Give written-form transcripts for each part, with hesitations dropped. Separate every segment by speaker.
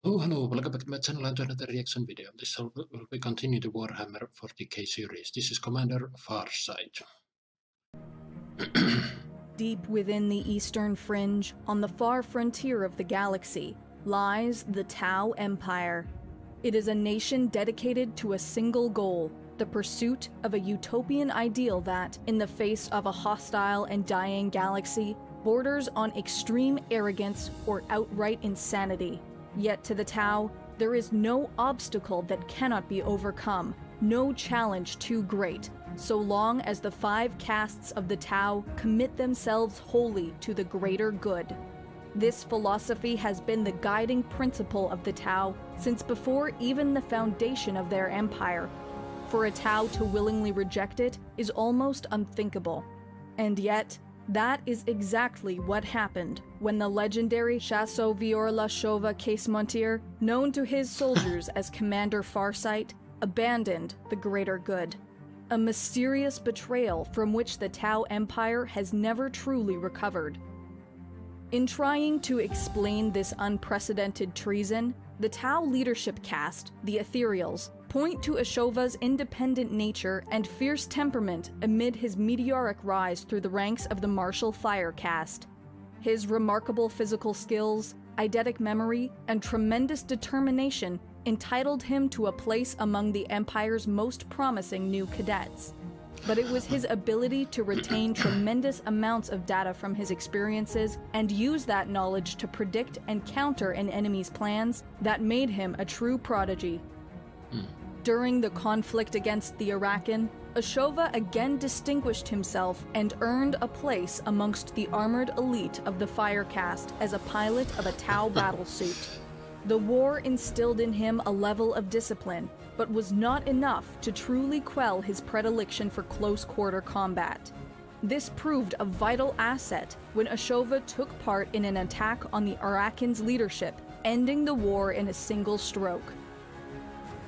Speaker 1: Oh, hello, welcome back to my channel and to another reaction video. This will be continue the Warhammer 40k series. This is Commander Farsight.
Speaker 2: Deep within the eastern fringe, on the far frontier of the galaxy, lies the Tau Empire. It is a nation dedicated to a single goal, the pursuit of a utopian ideal that, in the face of a hostile and dying galaxy, borders on extreme arrogance or outright insanity. Yet to the Tau, there is no obstacle that cannot be overcome, no challenge too great, so long as the 5 castes of the Tau commit themselves wholly to the greater good. This philosophy has been the guiding principle of the Tau since before even the foundation of their empire. For a Tau to willingly reject it is almost unthinkable. And yet, that is exactly what happened when the legendary Chasseur La Chauve Casemontier, known to his soldiers as Commander Farsight, abandoned the greater good. A mysterious betrayal from which the Tau Empire has never truly recovered. In trying to explain this unprecedented treason, the Tau leadership caste, the Ethereals, point to Ashova's independent nature and fierce temperament amid his meteoric rise through the ranks of the martial fire caste. His remarkable physical skills, eidetic memory, and tremendous determination entitled him to a place among the Empire's most promising new cadets. But it was his ability to retain tremendous amounts of data from his experiences and use that knowledge to predict and counter an enemy's plans that made him a true prodigy. During the conflict against the Arakan, Ashova again distinguished himself and earned a place amongst the armored elite of the Fire Caste as a pilot of a Tau battlesuit. The war instilled in him a level of discipline, but was not enough to truly quell his predilection for close-quarter combat. This proved a vital asset when Ashova took part in an attack on the Arakan's leadership, ending the war in a single stroke.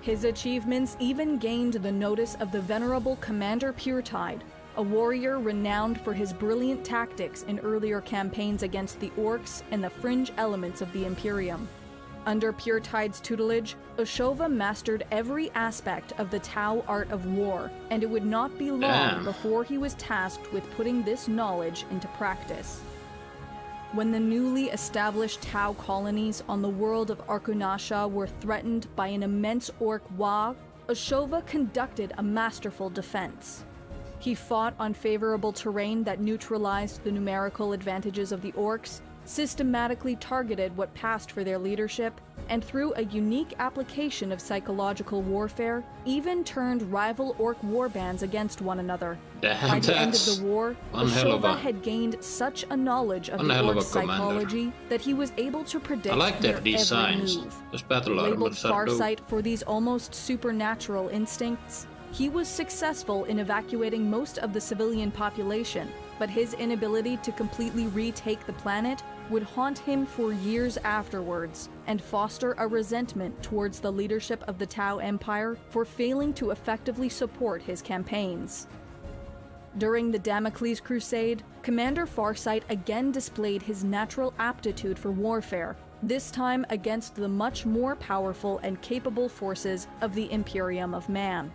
Speaker 2: His achievements even gained the notice of the venerable Commander Puretide, a warrior renowned for his brilliant tactics in earlier campaigns against the Orcs and the fringe elements of the Imperium. Under Puretide's tutelage, Ashova mastered every aspect of the Tau art of war, and it would not be long before he was tasked with putting this knowledge into practice. When the newly established Tau colonies on the world of Arkunasha were threatened by an immense Orc Waaagh, Ashova conducted a masterful defense. He fought on favorable terrain that neutralized the numerical advantages of the Orcs, systematically targeted what passed for their leadership, and through a unique application of psychological warfare, even turned rival Orc warbands against one another. By the end of the war, Ashova had gained such a knowledge of the Orc psychology that he was able to predict their every move. Labeled Farsight for these almost supernatural instincts, he was successful in evacuating most of the civilian population, but his inability to completely retake the planet would haunt him for years afterwards, and foster a resentment towards the leadership of the Tau Empire for failing to effectively support his campaigns. During the Damocles Crusade, Commander Farsight again displayed his natural aptitude for warfare, this time against the much more powerful and capable forces of the Imperium of Man.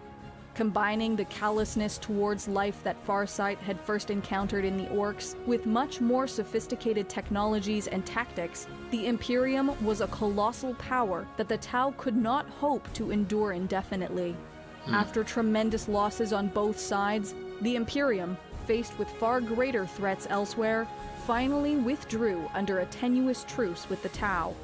Speaker 2: Combining the callousness towards life that Farsight had first encountered in the Orcs with much more sophisticated technologies and tactics, the Imperium was a colossal power that the Tau could not hope to endure indefinitely. After tremendous losses on both sides, the Imperium, faced with far greater threats elsewhere, finally withdrew under a tenuous truce with the Tau.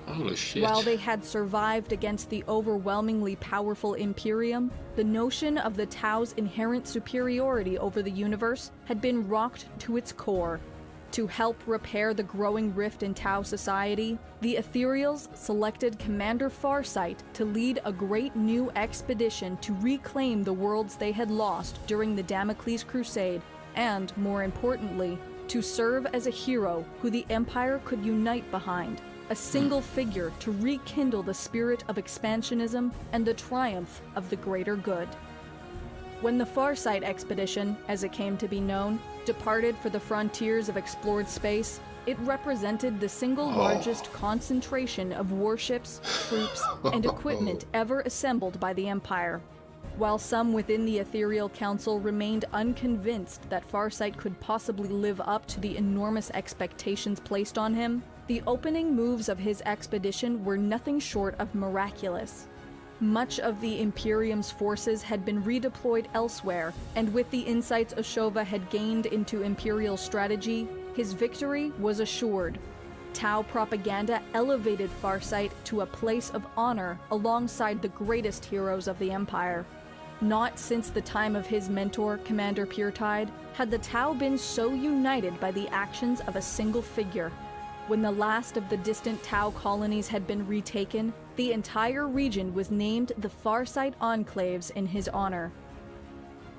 Speaker 1: Holy shit.
Speaker 2: While they had survived against the overwhelmingly powerful Imperium, the notion of the Tau's inherent superiority over the universe had been rocked to its core. To help repair the growing rift in Tau society, the Ethereals selected Commander Farsight to lead a great new expedition to reclaim the worlds they had lost during the Damocles Crusade, and, more importantly, to serve as a hero who the Empire could unite behind. A single figure to rekindle the spirit of expansionism and the triumph of the greater good. When the Farsight expedition, as it came to be known, departed for the frontiers of explored space, It represented the single largest concentration of warships, troops, and equipment ever assembled by the Empire. While some within the Ethereal Council remained unconvinced that Farsight could possibly live up to the enormous expectations placed on him, the opening moves of his expedition were nothing short of miraculous. Much of the Imperium's forces had been redeployed elsewhere, and with the insights Ashova had gained into Imperial strategy, his victory was assured. Tau propaganda elevated Farsight to a place of honor alongside the greatest heroes of the Empire. Not since the time of his mentor, Commander Puretide, had the Tau been so united by the actions of a single figure. When the last of the distant Tau colonies had been retaken, the entire region was named the Farsight Enclaves in his honor.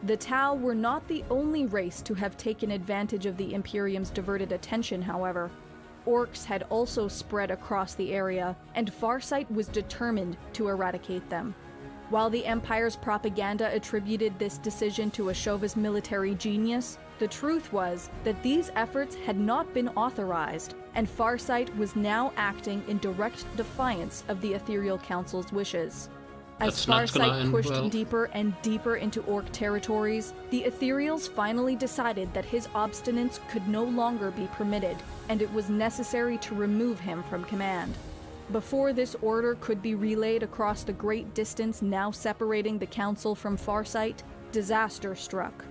Speaker 2: The Tau were not the only race to have taken advantage of the Imperium's diverted attention, however. Orcs had also spread across the area, and Farsight was determined to eradicate them. While the Empire's propaganda attributed this decision to Ashova's military genius, the truth was that these efforts had not been authorized, and Farsight was now acting in direct defiance of the Ethereal Council's wishes. As Farsight pushed deeper and deeper into Orc territories, the Ethereals finally decided that his obstinance could no longer be permitted, and it was necessary to remove him from command. Before this order could be relayed across the great distance now separating the Council from Farsight, disaster struck.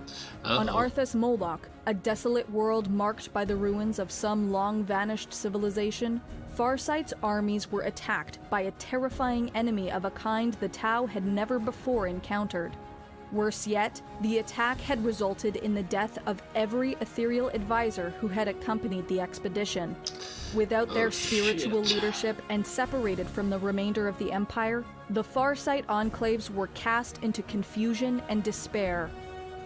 Speaker 2: On Arthas Moloch, a desolate world marked by the ruins of some long-vanished civilization, Farsight's armies were attacked by a terrifying enemy of a kind the Tau had never before encountered. Worse yet, the attack had resulted in the death of every ethereal advisor who had accompanied the expedition. Without their spiritual leadership and separated from the remainder of the Empire, the Farsight Enclaves were cast into confusion and despair.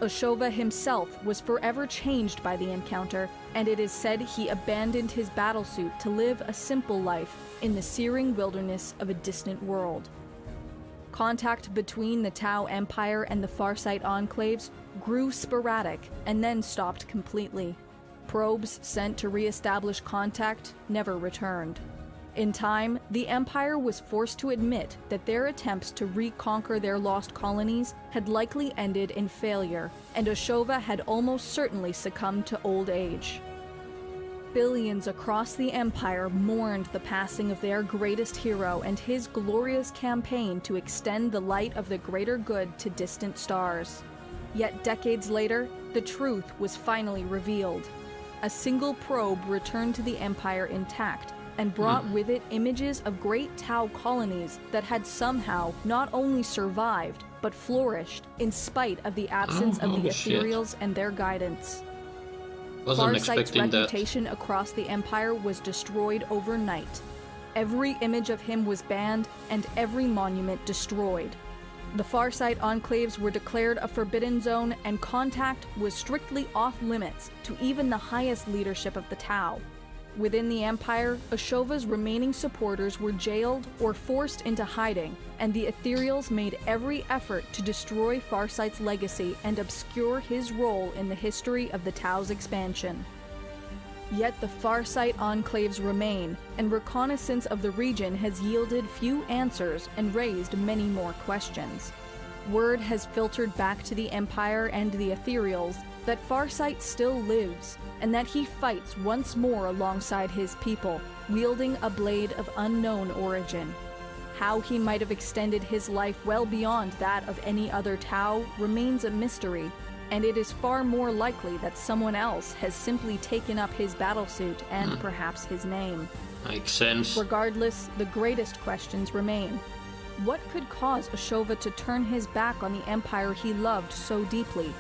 Speaker 2: Ashova himself was forever changed by the encounter, and it is said he abandoned his battlesuit to live a simple life in the searing wilderness of a distant world. Contact between the Tau Empire and the Farsight Enclaves grew sporadic and then stopped completely. Probes sent to re-establish contact never returned. In time, the Empire was forced to admit that their attempts to reconquer their lost colonies had likely ended in failure, and Ashova had almost certainly succumbed to old age. Billions across the Empire mourned the passing of their greatest hero and his glorious campaign to extend the light of the greater good to distant stars. Yet decades later, the truth was finally revealed. A single probe returned to the Empire intact and brought with it images of great Tau colonies that had somehow not only survived, but flourished in spite of the absence of the Ethereals and their guidance. Farsight's reputation across the Empire was destroyed overnight. Every image of him was banned, and every monument destroyed. The Farsight Enclaves were declared a forbidden zone, and contact was strictly off-limits to even the highest leadership of the Tau. Within the Empire, Ashova's remaining supporters were jailed or forced into hiding, and the Ethereals made every effort to destroy Farsight's legacy and obscure his role in the history of the Tau's expansion. Yet the Farsight Enclaves remain, and reconnaissance of the region has yielded few answers and raised many more questions. Word has filtered back to the Empire and the Ethereals that Farsight still lives, and that he fights once more alongside his people, wielding a blade of unknown origin. How he might have extended his life well beyond that of any other Tau remains a mystery, and it is far more likely that someone else has simply taken up his battlesuit and perhaps his name.
Speaker 1: Makes sense.
Speaker 2: Regardless, the greatest questions remain. What could cause Ashova to turn his back on the Empire he loved so deeply?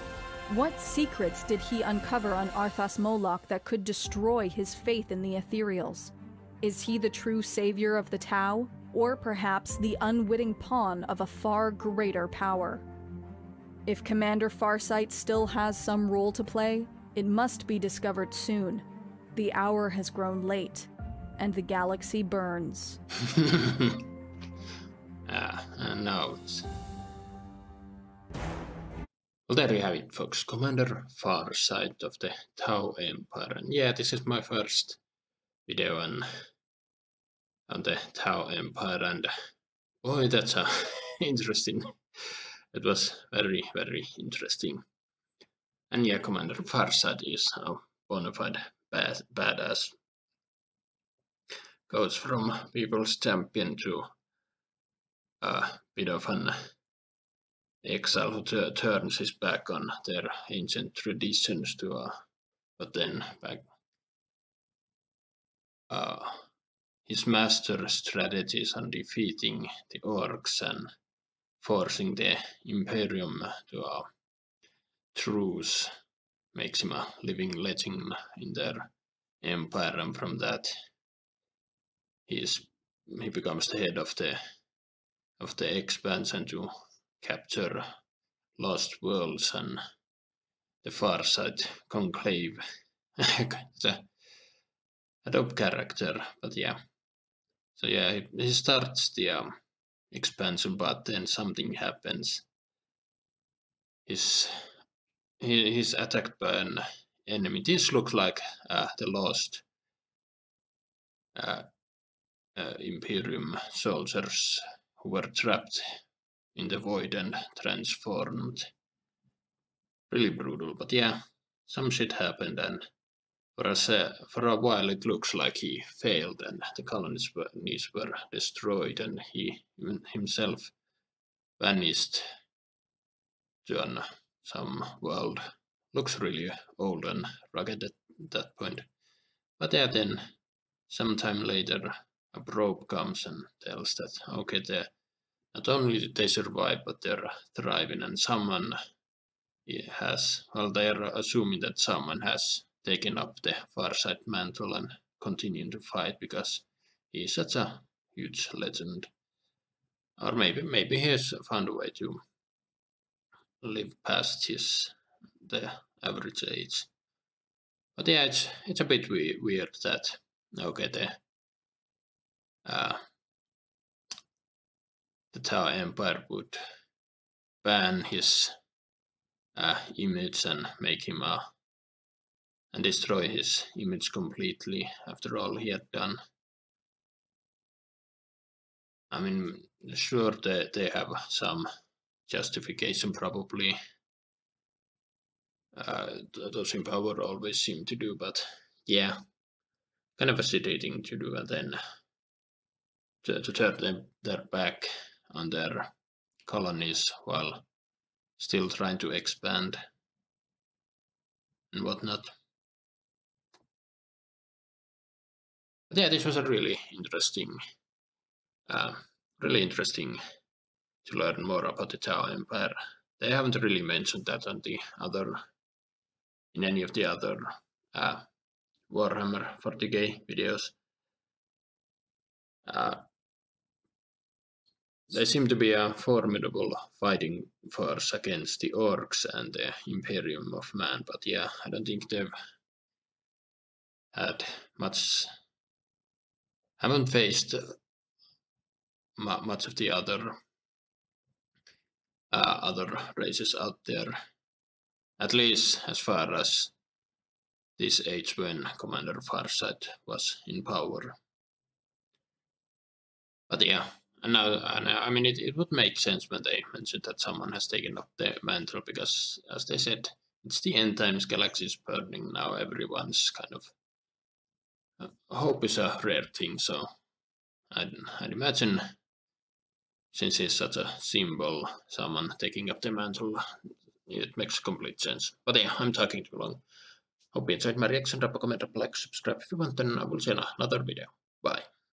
Speaker 2: What secrets did he uncover on Arthas Moloch that could destroy his faith in the Ethereals? Is he the true savior of the Tau, or perhaps the unwitting pawn of a far greater power? If Commander Farsight still has some role to play, it must be discovered soon. The hour has grown late, and the galaxy burns.
Speaker 1: Notes. Well, there you have it, folks. Commander Farsight of the Tau Empire. And yeah, this is my first video on the Tau Empire, and boy, that's interesting. It was very, very interesting. And yeah, Commander Farsight is a bona fide badass. Goes from people's champion to a bit of an exile who turns his back on their ancient traditions but then back his master strategies on defeating the orcs and forcing the Imperium to a truce makes him a living legend in their empire, and from that he becomes the head of the expansion to capture lost worlds and the Farsight conclave. A dope character, but yeah. So yeah, he starts the expansion, but then something happens. He's attacked by an enemy. This looks like the lost Imperium soldiers who were trapped in the void and transformed. Really brutal, but yeah, some shit happened, and for a while it looks like he failed and the colonies were destroyed, and he himself vanished to some world. Looks really old and rugged at that point. But yeah, then sometime later a probe comes and tells that okay, not only did they survive, but they're thriving, and someone they're assuming that someone has taken up the Farsight mantle and continuing to fight because he's such a huge legend. Or maybe he has found a way to live past the average age. But yeah, it's a bit weird that okay, the Tau Empire would ban his image and make him and destroy his image completely after all he had done. I mean, sure, they have some justification probably. Those in power always seem to do, but yeah, kind of a silly thing to do, and then to turn their back on their colonies while still trying to expand and whatnot. But yeah, this was a really interesting to learn more about the Tau Empire. They haven't really mentioned that in any of the other Warhammer 40k videos. They seem to be a formidable fighting force against the orcs and the Imperium of Man, but yeah, I don't think they've had much. Haven't faced much of the other races out there, at least as far as this age when Commander Farsight was in power. But yeah, and I mean it would make sense when they mentioned that someone has taken up the mantle, because as they said, it's the end times, galaxy is burning now, everyone's kind of hope is a rare thing, so I'd imagine, since he's such a symbol, someone taking up the mantle, it makes complete sense. But yeah, I'm talking too long. Hope you enjoyed my reaction. Drop a comment, drop a like, subscribe if you want, and I will see you in another video. Bye.